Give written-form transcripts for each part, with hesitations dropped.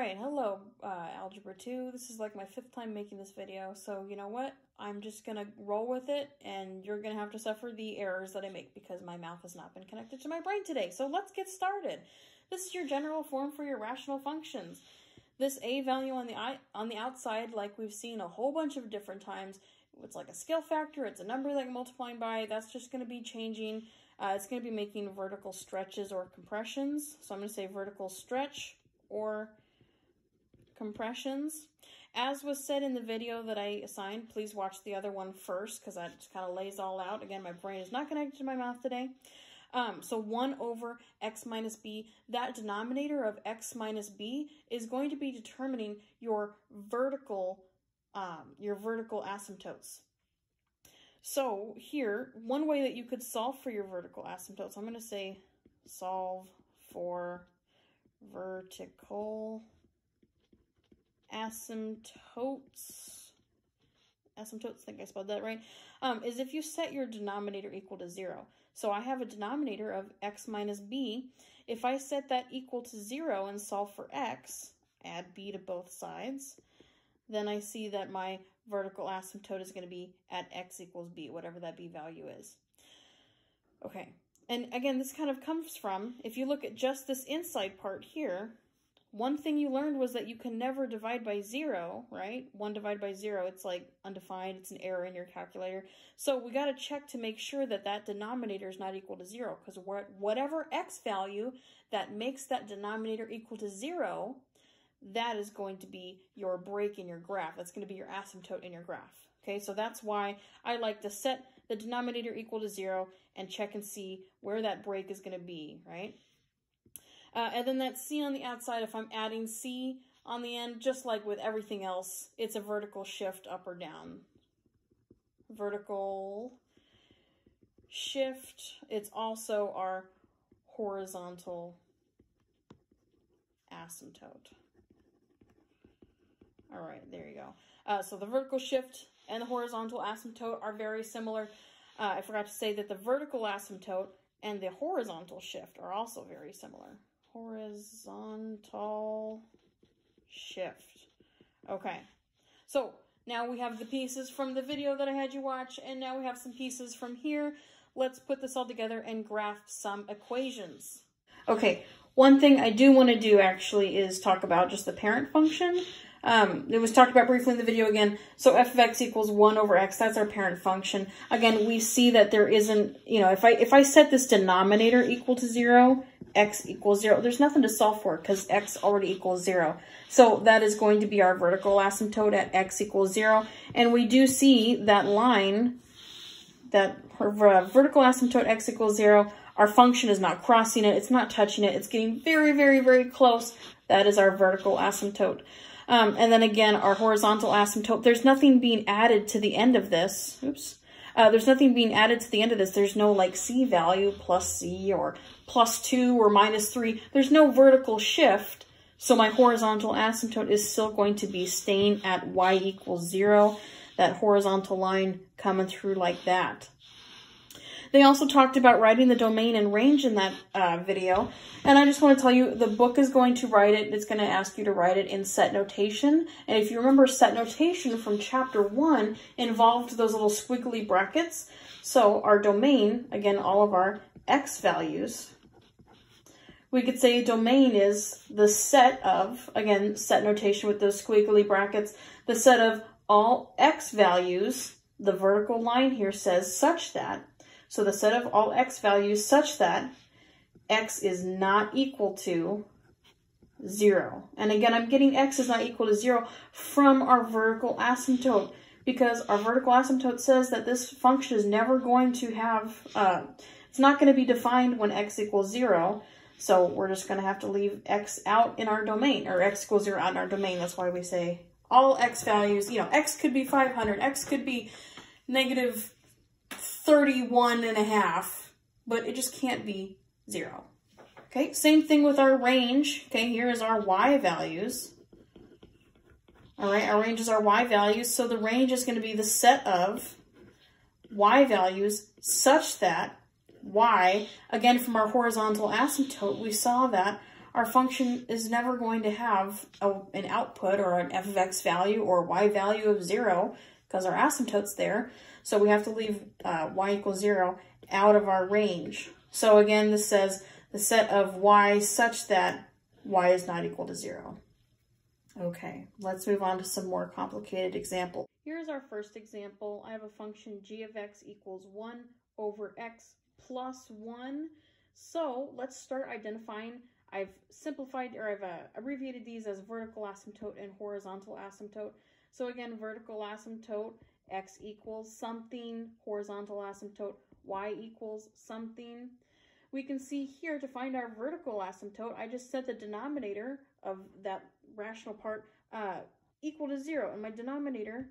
Alright, hello Algebra 2. This is like my 5th time making this video, so you know what? I'm just gonna roll with it, and you're gonna have to suffer the errors that I make because my mouth has not been connected to my brain today. So let's get started. This is your general form for your rational functions. This a value on the outside, like we've seen a whole bunch of different times, it's like a scale factor, it's a number that you're multiplying by, that's just gonna be changing. It's gonna be making vertical stretches or compressions. So I'm gonna say vertical stretch or compressions. As was said in the video that I assigned, please watch the other one first because that just kind of lays all out. Again, my brain is not connected to my mouth today. So 1 over x minus b, that denominator of x minus b is going to be determining your vertical asymptotes. So here, one way that you could solve for your vertical asymptotes, I'm going to say solve for vertical asymptotes, I think I spelled that right, is if you set your denominator equal to 0. So I have a denominator of x minus b. If I set that equal to 0 and solve for x, add b to both sides, then I see that my vertical asymptote is going to be at x equals b, whatever that b value is. Okay, and again, this kind of comes from, if you look at just this inside part here, one thing you learned was that you can never divide by 0, right? 1 divided by 0, it's like undefined, it's an error in your calculator. So we got to check to make sure that that denominator is not equal to 0, because whatever x value that makes that denominator equal to 0, that is going to be your break in your graph. That's going to be your asymptote in your graph. Okay, so that's why I like to set the denominator equal to 0 and check and see where that break is going to be, right? And then that c on the outside, if I'm adding c on the end, just like with everything else, it's a vertical shift up or down. Vertical shift. It's also our horizontal asymptote. All right, there you go. So the vertical shift and the horizontal asymptote are very similar. I forgot to say that the vertical asymptote and the horizontal shift are also very similar. Horizontal shift. Okay, so now we have the pieces from the video that I had you watch, and now we have some pieces from here. Let's put this all together and graph some equations. Okay, one thing I do want to do actually is talk about just the parent function. It was talked about briefly in the video again. So f of x equals 1 over x, that's our parent function. Again, we see that there isn't, you know, if I set this denominator equal to 0, x equals 0, there's nothing to solve for because x already equals 0. So that is going to be our vertical asymptote at x equals 0. And we do see that line, that vertical asymptote x equals 0, our function is not crossing it, it's not touching it, it's getting very, very, very close. That is our vertical asymptote. And then again, our horizontal asymptote, there's nothing being added to the end of this. Oops. There's nothing being added to the end of this. There's no like c value plus c or plus 2 or minus 3. There's no vertical shift. So my horizontal asymptote is still going to be staying at y equals 0. That horizontal line coming through like that. They also talked about writing the domain and range in that video. And I just want to tell you, the book is going to write it. It's going to ask you to write it in set notation. And if you remember, set notation from chapter 1 involved those little squiggly brackets. So our domain, again, all of our x values, we could say domain is the set of, again, set notation with those squiggly brackets, the set of all x values, the vertical line here says such that, so the set of all x values such that x is not equal to 0. And again, I'm getting x is not equal to 0 from our vertical asymptote because our vertical asymptote says that this function is never going to have, it's not going to be defined when x equals 0. So we're just going to have to leave x out in our domain, or x equals 0 out in our domain. That's why we say all x values, you know, x could be 500, x could be negative 31.5, but it just can't be 0. Okay, same thing with our range. Okay, here is our y values. All right, our range is our y values, so the range is going to be the set of y values such that y, again from our horizontal asymptote, we saw that our function is never going to have an output or an f of x value or y value of 0 because our asymptote's there. So we have to leave y equals 0 out of our range. So again, this says the set of y such that y is not equal to 0. Okay, let's move on to some more complicated examples. Here's our first example. I have a function g of x equals 1 over x plus 1. So let's start identifying. I've simplified, or I've abbreviated these as vertical asymptote and horizontal asymptote. So again, vertical asymptote, x equals something, horizontal asymptote, y equals something. We can see here to find our vertical asymptote, I just set the denominator of that rational part equal to 0, and my denominator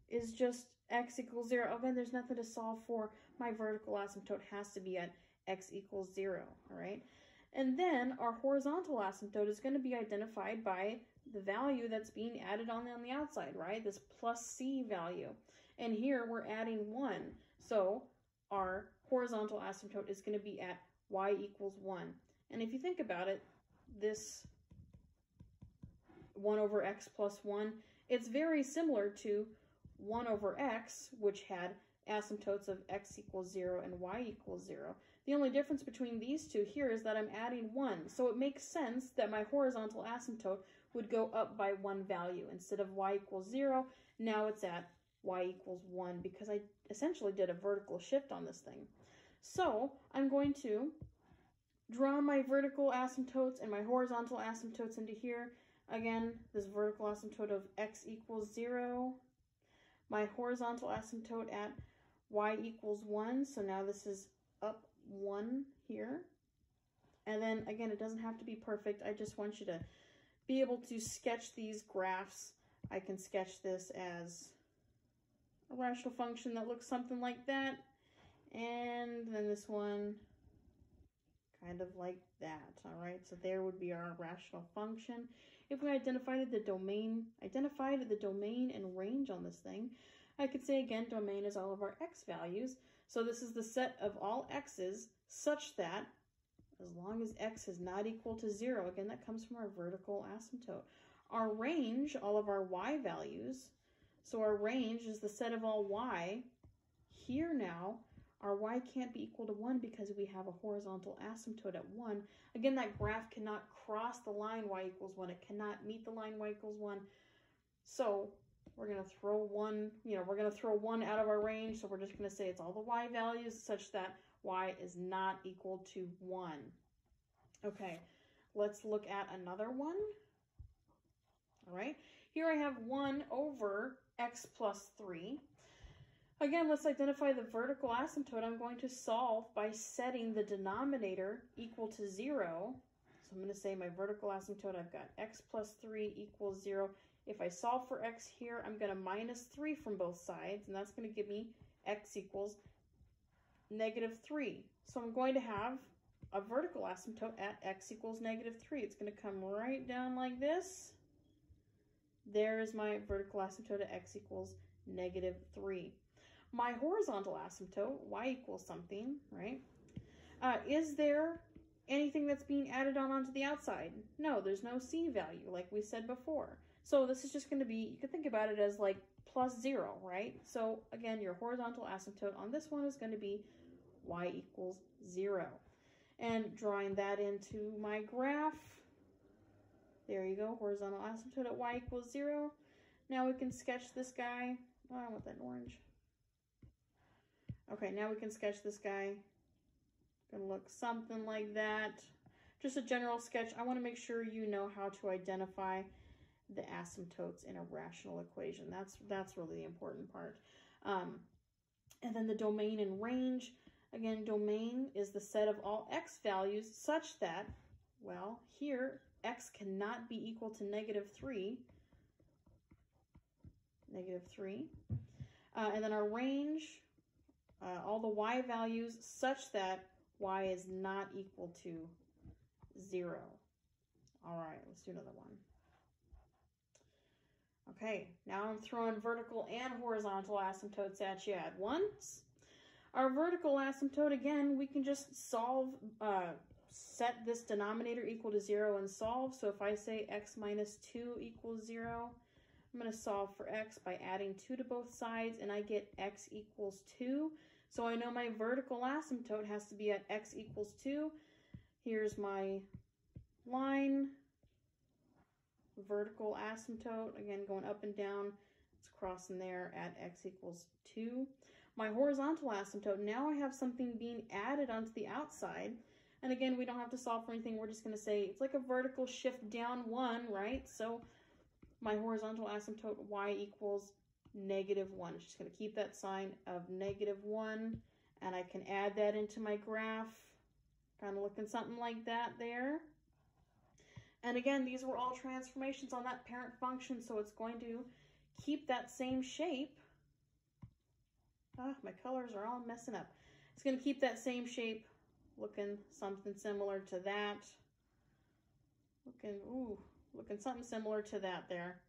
is just x equals 0. Again, there's nothing to solve for. My vertical asymptote has to be at x equals 0, all right? And then our horizontal asymptote is going to be identified by the value that's being added on the outside, right? This plus c value. And here we're adding 1. So our horizontal asymptote is going to be at y equals 1. And if you think about it, this 1 over x plus 1, it's very similar to 1 over x, which had asymptotes of x equals 0 and y equals 0. The only difference between these two here is that I'm adding 1. So it makes sense that my horizontal asymptote would go up by 1 value. Instead of y equals 0, now it's at y equals 1 because I essentially did a vertical shift on this thing. So I'm going to draw my vertical asymptotes and my horizontal asymptotes into here. Again, this vertical asymptote of x equals 0. My horizontal asymptote at y equals 1. So now this is up 1 here. And then again, it doesn't have to be perfect. I just want you to be able to sketch these graphs. I can sketch this as a rational function that looks something like that. And then this one kind of like that. All right, so there would be our rational function. If we identified the domain and range on this thing, I could say again, domain is all of our x values. So this is the set of all x's such that as long as x is not equal to 0, again, that comes from our vertical asymptote. Our range, all of our y values, so our range is the set of all y. Here now, our y can't be equal to 1 because we have a horizontal asymptote at 1. Again, that graph cannot cross the line y equals 1. It cannot meet the line y equals 1. So we're going to throw 1, we're going to throw 1 out of our range. So we're just going to say it's all the y values such that y is not equal to 1. Okay, let's look at another one. All right, here I have 1 over x plus 3. Again, let's identify the vertical asymptote. I'm going to solve by setting the denominator equal to 0. So I'm going to say my vertical asymptote, I've got x plus 3 equals 0. If I solve for x here, I'm going to minus 3 from both sides, and that's going to give me x equals negative 3. So I'm going to have a vertical asymptote at x equals negative 3. It's going to come right down like this. There is my vertical asymptote at x equals negative 3. My horizontal asymptote, y equals something, right? Is there anything that's being added onto the outside? No, there's no c value like we said before. So this is just going to be, you could think about it as like plus 0, right? So again, your horizontal asymptote on this one is going to be y equals 0. And drawing that into my graph, there you go, horizontal asymptote at y equals 0. Now we can sketch this guy. Oh, I want that in orange. Okay, now we can sketch this guy. Gonna look something like that. Just a general sketch. I want to make sure you know how to identify the asymptotes in a rational equation. That's really the important part. And then the domain and range. Again, domain is the set of all x values such that, well, here x cannot be equal to negative 3. Negative 3. And then our range, all the y values such that y is not equal to 0. All right, let's do another one. Okay, now I'm throwing vertical and horizontal asymptotes at you at once. Our vertical asymptote, again, we can just solve set this denominator equal to 0 and solve. So if I say x minus 2 equals 0, I'm going to solve for x by adding 2 to both sides, and I get x equals 2. So I know my vertical asymptote has to be at x equals 2. Here's my line, vertical asymptote, again going up and down. It's crossing there at x equals 2. My horizontal asymptote, now I have something being added onto the outside. And again, we don't have to solve for anything. We're just going to say it's like a vertical shift down 1, right? So my horizontal asymptote y equals -1. It's just going to keep that sign of -1. And I can add that into my graph. Kind of looking something like that there. And again, these were all transformations on that parent function, so it's going to keep that same shape. Ah, my colors are all messing up. It's going to keep that same shape, looking something similar to that. Looking something similar to that there.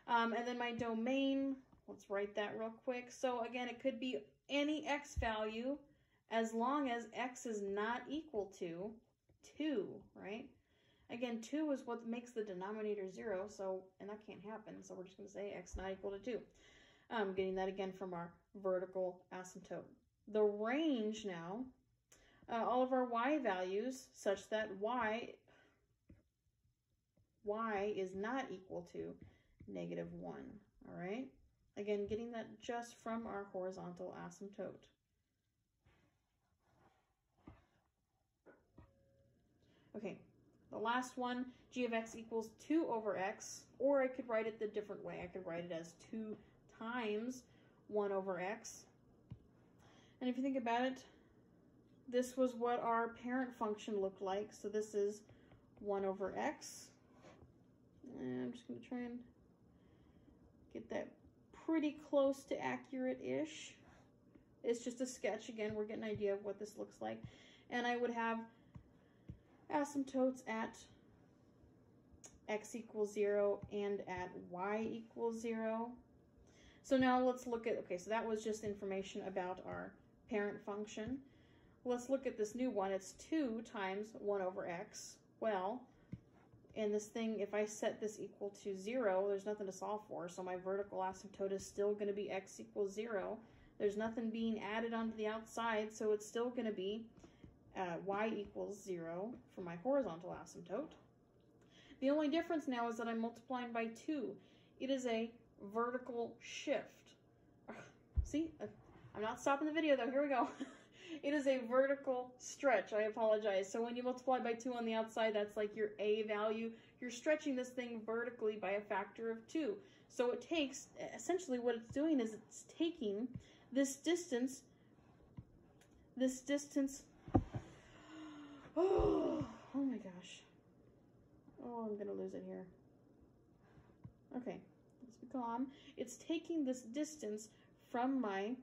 And then my domain, let's write that real quick. So again, it could be any x value as long as x is not equal to 2, right? Again, 2 is what makes the denominator 0, so, and that can't happen, so we're just going to say x not equal to 2. Getting that again from our vertical asymptote. The range now, all of our y values such that y is not equal to -1, all right? Again, getting that just from our horizontal asymptote. Okay, the last one, g of x equals 2 over x, or I could write it the different way. I could write it as 2 times 1 over x. And if you think about it, this was what our parent function looked like. So this is 1 over x. And I'm just going to try and get that pretty close to accurate-ish. It's just a sketch. Again, we're getting an idea of what this looks like. And I would have asymptotes at x equals 0 and at y equals 0. So now let's look at, okay, so that was just information about our parent function. Let's look at this new one. It's 2 times 1 over x. Well, in this thing, if I set this equal to 0, there's nothing to solve for. So my vertical asymptote is still going to be x equals 0. There's nothing being added onto the outside, so it's still going to be y equals 0 for my horizontal asymptote. The only difference now is that I'm multiplying by 2. It is a vertical shift. See, I'm not stopping the video though. Here we go. It is a vertical stretch. I apologize. So when you multiply by 2 on the outside, that's like your a value. You're stretching this thing vertically by a factor of 2. So it takes, essentially what it's doing is it's taking this distance, oh my gosh. Oh, I'm going to lose it here. Okay, let's be calm. It's taking this distance from my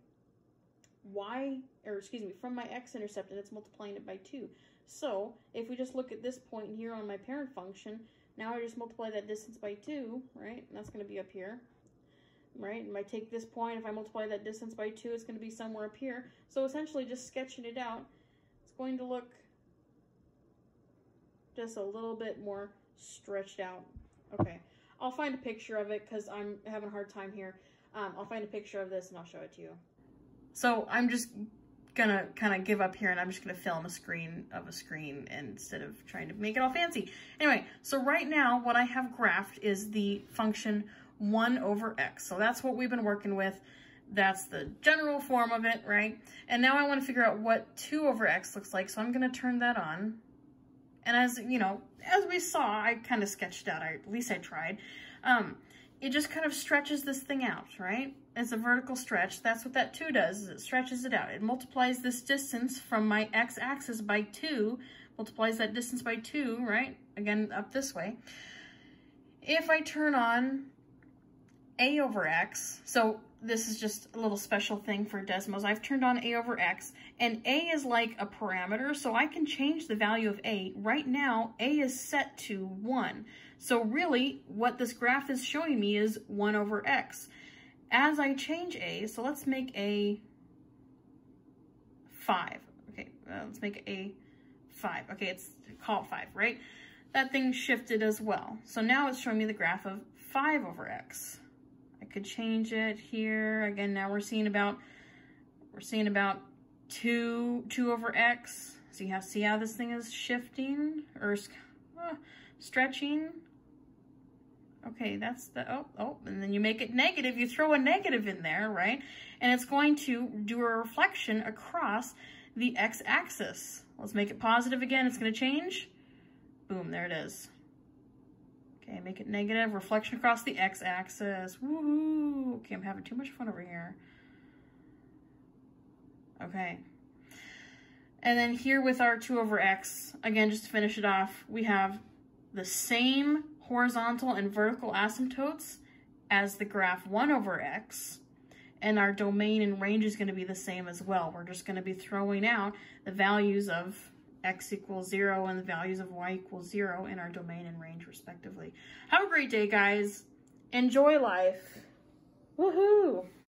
from my x-intercept, and it's multiplying it by 2. So if we just look at this point here on my parent function, now I just multiply that distance by 2, right? And that's going to be up here, right? And I take this point, if I multiply that distance by 2, it's going to be somewhere up here. So essentially just sketching it out, it's going to look just a little bit more stretched out. Okay, I'll find a picture of it because I'm having a hard time here. I'll find a picture of this and I'll show it to you. So I'm just gonna kind of give up here, and I'm just gonna film a screen instead of trying to make it all fancy. Anyway, so right now what I have graphed is the function 1 over x. So that's what we've been working with. That's the general form of it, right? And now I want to figure out what 2 over x looks like, so I'm gonna turn that on. And as you know, as we saw, I kind of sketched out, at least I tried. It just kind of stretches this thing out, right? It's a vertical stretch. That's what that 2 does, is it stretches it out. It multiplies this distance from my x-axis by 2, multiplies that distance by 2, right? Again, up this way. If I turn on a over x, so this is just a little special thing for Desmos. I've turned on a over x, and a is like a parameter, so I can change the value of a. Right now, a is set to 1. So really, what this graph is showing me is 1 over x. As I change a, so let's make a 5. Okay, let's make a 5. Okay, it's call it 5, right? That thing shifted as well. So now it's showing me the graph of 5 over x. I could change it here. Again, now we're seeing about 2 over x. So you see how this thing is shifting or stretching. Okay, that's the, and then you make it negative. You throw a negative in there, right? And it's going to do a reflection across the x-axis. Let's make it positive again. It's going to change. Boom, there it is. Okay, make it negative. Reflection across the x-axis. Woohoo! Okay, I'm having too much fun over here. Okay. And then here with our 2 over x, again, just to finish it off, we have the same horizontal and vertical asymptotes as the graph 1 over x, and our domain and range is going to be the same as well. We're just going to be throwing out the values of x equals 0 and the values of y equals 0 in our domain and range respectively. Have a great day, guys. Enjoy life. Woohoo!